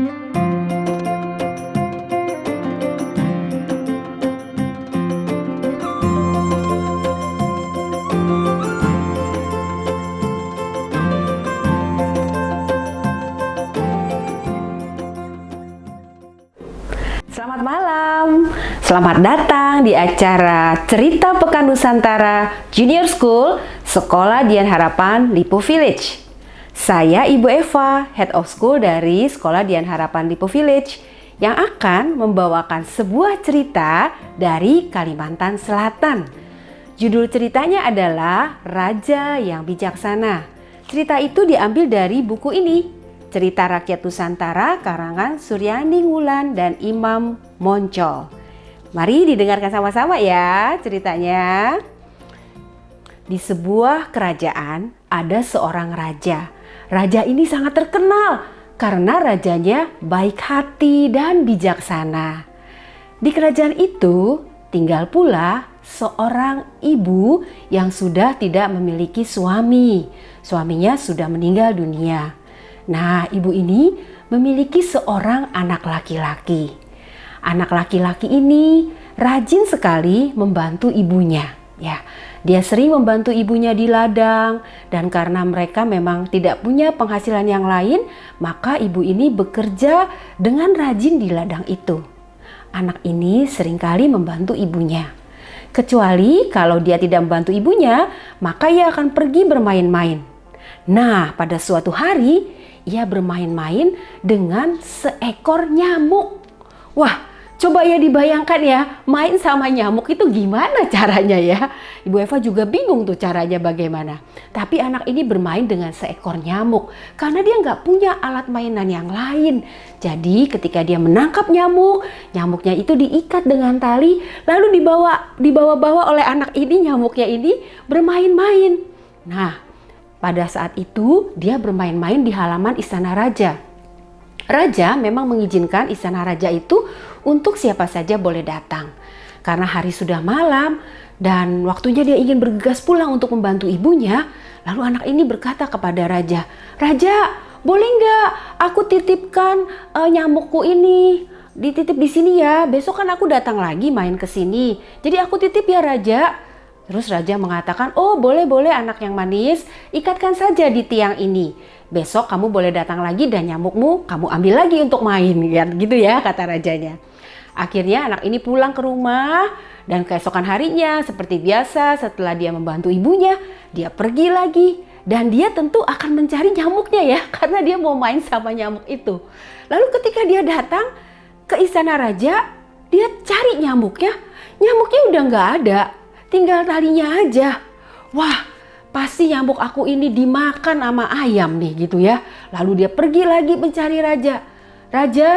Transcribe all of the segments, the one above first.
Selamat malam, selamat datang di acara Cerita Pekan Nusantara Junior School Sekolah Dian Harapan Lipo Village. Saya Ibu Eva, Head of School dari Sekolah Dian Harapan Lipo Village, yang akan membawakan sebuah cerita dari Kalimantan Selatan. Judul ceritanya adalah Raja yang Bijaksana. Cerita itu diambil dari buku ini, Cerita Rakyat Nusantara karangan Suryani Wulan dan Imam Moncol. Mari didengarkan sama-sama ya ceritanya. Di sebuah kerajaan ada seorang raja. Raja ini sangat terkenal karena rajanya baik hati dan bijaksana. Di kerajaan itu tinggal pula seorang ibu yang sudah tidak memiliki suami. Suaminya sudah meninggal dunia. Nah, ibu ini memiliki seorang anak laki-laki. Anak laki-laki ini rajin sekali membantu ibunya. Ya, dia sering membantu ibunya di ladang, dan karena mereka memang tidak punya penghasilan yang lain, maka ibu ini bekerja dengan rajin di ladang itu. Anak ini seringkali membantu ibunya. Kecuali kalau dia tidak membantu ibunya, maka ia akan pergi bermain-main. Nah, pada suatu hari ia bermain-main dengan seekor nyamuk. Wah, coba ya dibayangkan ya, main sama nyamuk itu gimana caranya ya? Ibu Eva juga bingung tuh caranya bagaimana. Tapi anak ini bermain dengan seekor nyamuk karena dia nggak punya alat mainan yang lain. Jadi ketika dia menangkap nyamuk, nyamuknya itu diikat dengan tali, lalu dibawa oleh anak ini, nyamuknya ini bermain-main. Nah, pada saat itu dia bermain-main di halaman istana raja. Raja memang mengizinkan istana raja itu untuk siapa saja boleh datang. Karena hari sudah malam dan waktunya dia ingin bergegas pulang untuk membantu ibunya. Lalu anak ini berkata kepada raja, "Raja, boleh nggak aku titipkan nyamukku ini? Dititip di sini ya, besok kan aku datang lagi main ke sini. Jadi aku titip ya Raja." Terus raja mengatakan, "Oh boleh anak yang manis, ikatkan saja di tiang ini. Besok kamu boleh datang lagi dan nyamukmu kamu ambil lagi untuk main." Gitu ya kata rajanya. Akhirnya anak ini pulang ke rumah dan keesokan harinya seperti biasa setelah dia membantu ibunya, dia pergi lagi. Dan dia tentu akan mencari nyamuknya ya, karena dia mau main sama nyamuk itu. Lalu ketika dia datang ke istana raja, dia cari nyamuknya udah nggak ada. Tinggal talinya aja. Wah, pasti nyamuk aku ini dimakan sama ayam nih gitu ya. Lalu dia pergi lagi mencari raja. "Raja,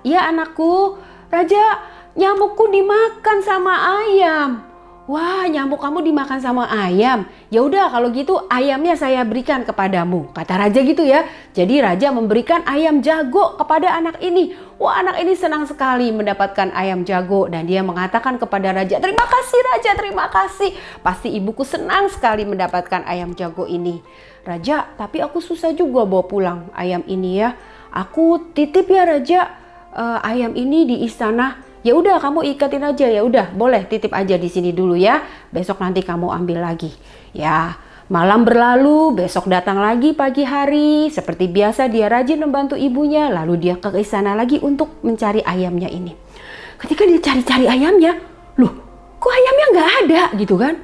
ya anakku. Raja, nyamukku dimakan sama ayam." "Wah, nyamuk kamu dimakan sama ayam. Ya udah kalau gitu ayamnya saya berikan kepadamu," kata raja gitu ya. Jadi raja memberikan ayam jago kepada anak ini. Wah, anak ini senang sekali mendapatkan ayam jago dan dia mengatakan kepada raja, "Terima kasih Raja, terima kasih. Pasti ibuku senang sekali mendapatkan ayam jago ini." "Raja, tapi aku susah juga bawa pulang ayam ini ya. Aku titip ya Raja ayam ini di istana." "Ya udah kamu ikatin aja, ya udah boleh titip aja di sini dulu ya. Besok nanti kamu ambil lagi." Ya, malam berlalu, besok datang lagi pagi hari. Seperti biasa dia rajin membantu ibunya, lalu dia ke istana lagi untuk mencari ayamnya ini. Ketika dia cari-cari ayamnya, loh kok ayamnya nggak ada gitu kan.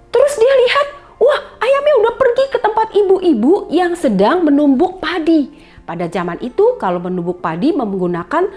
Terus dia lihat, wah ayamnya udah pergi ke tempat ibu-ibu yang sedang menumbuk padi. Pada zaman itu kalau menumbuk padi menggunakan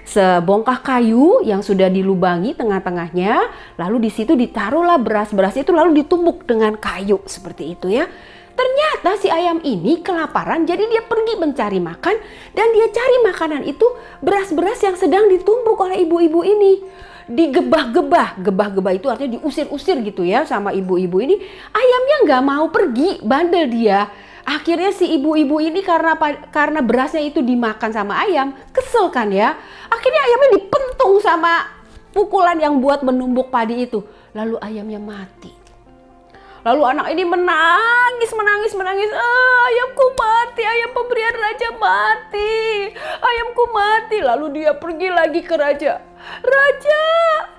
sebongkah kayu yang sudah dilubangi tengah-tengahnya, lalu di situ ditaruhlah beras-beras itu lalu ditumbuk dengan kayu seperti itu ya. Ternyata si ayam ini kelaparan, jadi dia pergi mencari makan dan dia cari makanan itu beras-beras yang sedang ditumbuk oleh ibu-ibu ini. Digebah-gebah itu artinya diusir-usir gitu ya sama ibu-ibu ini. Ayamnya nggak mau pergi, bandel dia. Akhirnya si ibu-ibu ini karena berasnya itu dimakan sama ayam, kesel kan ya. Akhirnya ayamnya dipentung sama pukulan yang buat menumbuk padi itu. Lalu ayamnya mati. Lalu anak ini menangis. "Ayamku mati, ayam pemberian raja mati. ayamku mati. Lalu dia pergi lagi ke raja. Raja,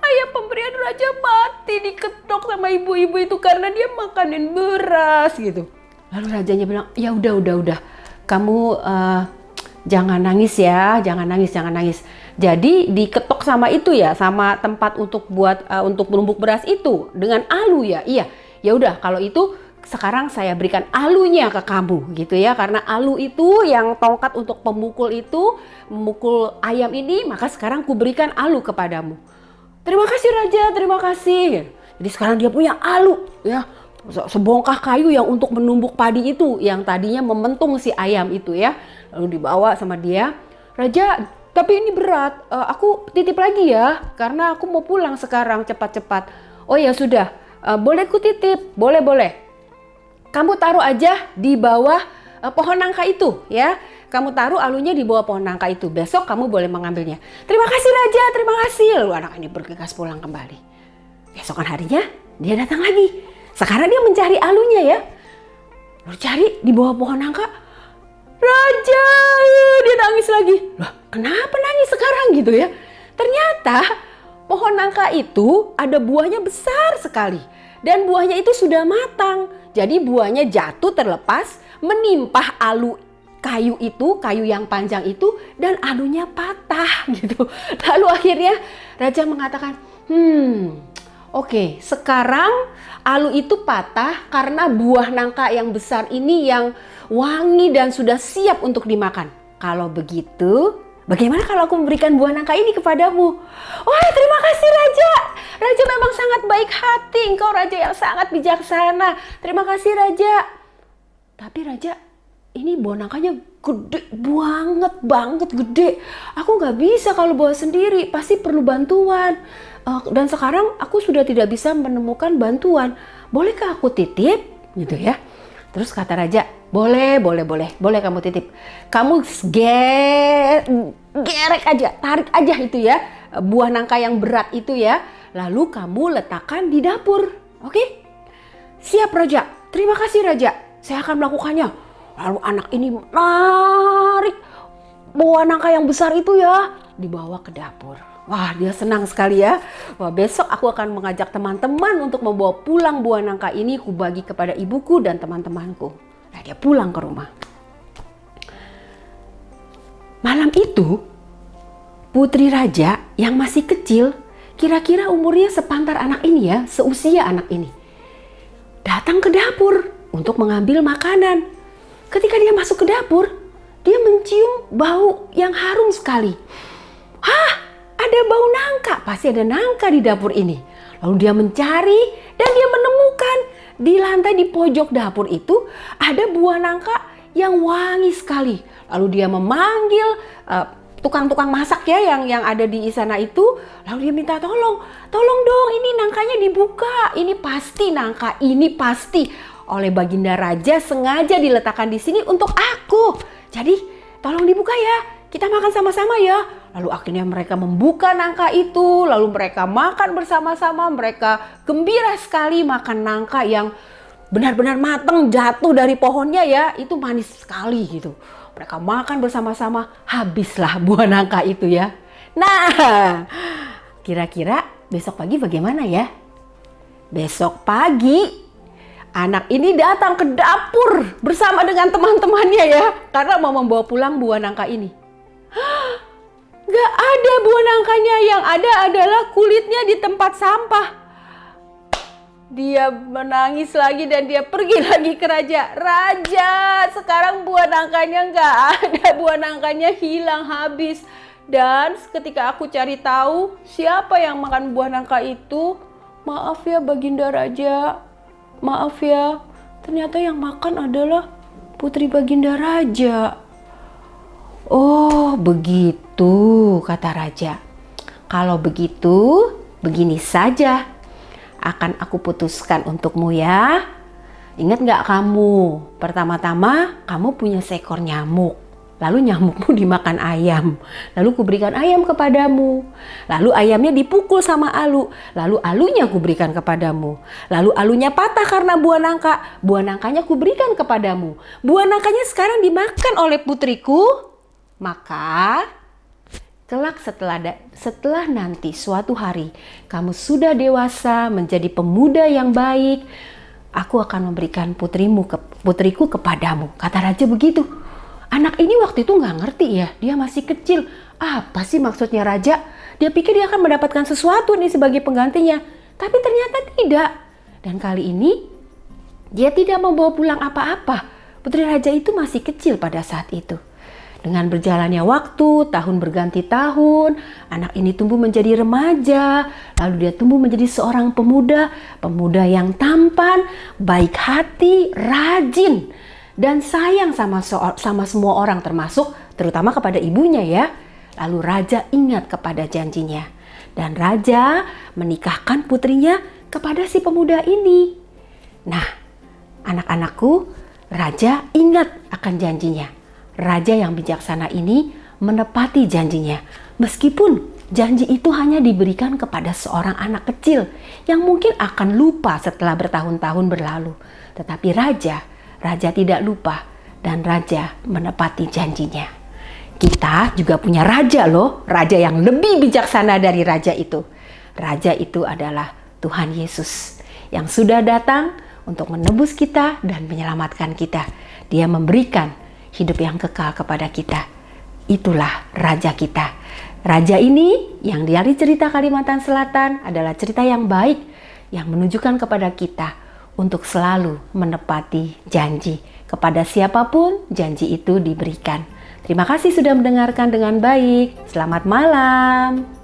ayam pemberian raja mati, diketok sama ibu-ibu itu karena dia makanin beras gitu. Lalu rajanya bilang, ya udah, kamu jangan nangis ya, jangan nangis. Jadi diketok sama itu ya, sama tempat untuk untuk menumbuk beras itu dengan alu ya. Iya, ya udah kalau itu sekarang saya berikan alunya ke kamu gitu ya, karena alu itu yang tongkat untuk pemukul itu, memukul ayam ini, maka sekarang ku berikan alu kepadamu. Terima kasih raja, terima kasih. Jadi sekarang dia punya alu ya, sebongkah kayu yang untuk menumbuk padi itu, yang tadinya mementung si ayam itu ya. Lalu dibawa sama dia, raja, tapi ini berat, aku titip lagi ya, karena aku mau pulang sekarang cepat-cepat. Oh ya sudah, boleh ku titip, boleh. Kamu taruh aja di bawah pohon nangka itu ya. Kamu taruh alunya di bawah pohon nangka itu. Besok kamu boleh mengambilnya. Terima kasih raja, terima kasih. Lalu anak ini bergegas pulang kembali. Besokan harinya dia datang lagi. Sekarang dia mencari alunya ya. Lalu cari di bawah pohon nangka. Raja, dia nangis lagi. Loh, kenapa nangis sekarang gitu ya? Ternyata pohon nangka itu ada buahnya besar sekali. Dan buahnya itu sudah matang. Jadi buahnya jatuh terlepas, menimpa alu kayu itu, kayu yang panjang itu, dan alunya patah gitu. Lalu akhirnya raja mengatakan, oke, sekarang alu itu patah karena buah nangka yang besar ini yang wangi dan sudah siap untuk dimakan. Kalau begitu, bagaimana kalau aku memberikan buah nangka ini kepadamu? Wah, terima kasih raja. Raja memang sangat baik hati. Engkau raja yang sangat bijaksana. Terima kasih raja. Tapi raja, ini buah nangkanya gede banget gede. Aku nggak bisa kalau bawa sendiri. Pasti perlu bantuan. Dan sekarang aku sudah tidak bisa menemukan bantuan. Bolehkah aku titip? Gitu ya. Terus kata raja, boleh kamu titip. Kamu gerek aja, tarik aja itu ya, buah nangka yang berat itu ya. Lalu kamu letakkan di dapur. Oke? Siap raja, terima kasih raja, saya akan melakukannya. Lalu anak ini menarik buah nangka yang besar itu ya, dibawa ke dapur. Wah, dia senang sekali ya. Wah, besok aku akan mengajak teman-teman untuk membawa pulang buah nangka ini, ku bagi kepada ibuku dan teman-temanku. Nah, dia pulang ke rumah. Malam itu, putri raja yang masih kecil, kira-kira umurnya sepantar anak ini ya, seusia anak ini, datang ke dapur untuk mengambil makanan. Ketika dia masuk ke dapur, dia mencium bau yang harum sekali. Hah, ada bau nangka, pasti ada nangka di dapur ini. Lalu dia mencari dan dia menemukan di lantai di pojok dapur itu ada buah nangka yang wangi sekali. Lalu dia memanggil tukang-tukang masak ya yang ada di sana itu. Lalu dia minta tolong dong, ini nangkanya dibuka. Ini pasti nangka ini pasti oleh Baginda Raja sengaja diletakkan di sini untuk aku. Jadi tolong dibuka ya, kita makan sama-sama ya. Lalu akhirnya mereka membuka nangka itu, lalu mereka makan bersama-sama. Mereka gembira sekali makan nangka yang benar-benar matang, jatuh dari pohonnya ya, itu manis sekali gitu. Mereka makan bersama-sama, habislah buah nangka itu ya. Nah, kira-kira besok pagi bagaimana ya? Besok pagi anak ini datang ke dapur bersama dengan teman-temannya ya, karena mau membawa pulang buah nangka ini. Gak ada buah nangkanya, yang ada adalah kulitnya di tempat sampah. Dia menangis lagi dan dia pergi lagi ke raja. Raja, sekarang buah nangkanya gak ada, buah nangkanya hilang habis. Dan ketika aku cari tahu siapa yang makan buah nangka itu, maaf ya Baginda Raja, maaf ya, ternyata yang makan adalah putri Baginda Raja. Oh begitu, kata raja. Kalau begitu, begini saja. Akan aku putuskan untukmu ya. Ingat gak kamu? Pertama-tama kamu punya seekor nyamuk. Lalu nyamukmu dimakan ayam. Lalu kuberikan ayam kepadamu. Lalu ayamnya dipukul sama alu. Lalu alunya kuberikan kepadamu. Lalu alunya patah karena buah nangka. Buah nangkanya kuberikan kepadamu. Buah nangkanya sekarang dimakan oleh putriku. Maka kelak setelah nanti suatu hari kamu sudah dewasa menjadi pemuda yang baik, aku akan memberikan putriku kepadamu. Kata raja begitu. Anak ini waktu itu nggak ngerti ya, dia masih kecil. Apa sih maksudnya raja? Dia pikir dia akan mendapatkan sesuatu nih sebagai penggantinya. Tapi ternyata tidak. Dan kali ini dia tidak membawa pulang apa-apa. Putri raja itu masih kecil pada saat itu. Dengan berjalannya waktu, tahun berganti tahun, anak ini tumbuh menjadi remaja, lalu dia tumbuh menjadi seorang pemuda yang tampan, baik hati, rajin, dan sayang sama semua orang, terutama kepada ibunya ya. Lalu raja ingat kepada janjinya, dan raja menikahkan putrinya kepada si pemuda ini. Nah, anak-anakku, raja ingat akan janjinya. Raja yang bijaksana ini menepati janjinya, meskipun janji itu hanya diberikan kepada seorang anak kecil yang mungkin akan lupa setelah bertahun-tahun berlalu. Tetapi raja tidak lupa dan raja menepati janjinya. Kita juga punya raja loh, raja yang lebih bijaksana dari raja itu. Raja itu adalah Tuhan Yesus yang sudah datang untuk menebus kita dan menyelamatkan kita. Dia memberikan hidup yang kekal kepada kita. Itulah raja kita. Raja ini yang dari cerita Kalimantan Selatan adalah cerita yang baik yang menunjukkan kepada kita untuk selalu menepati janji. Kepada siapapun janji itu diberikan. Terima kasih sudah mendengarkan dengan baik. Selamat malam.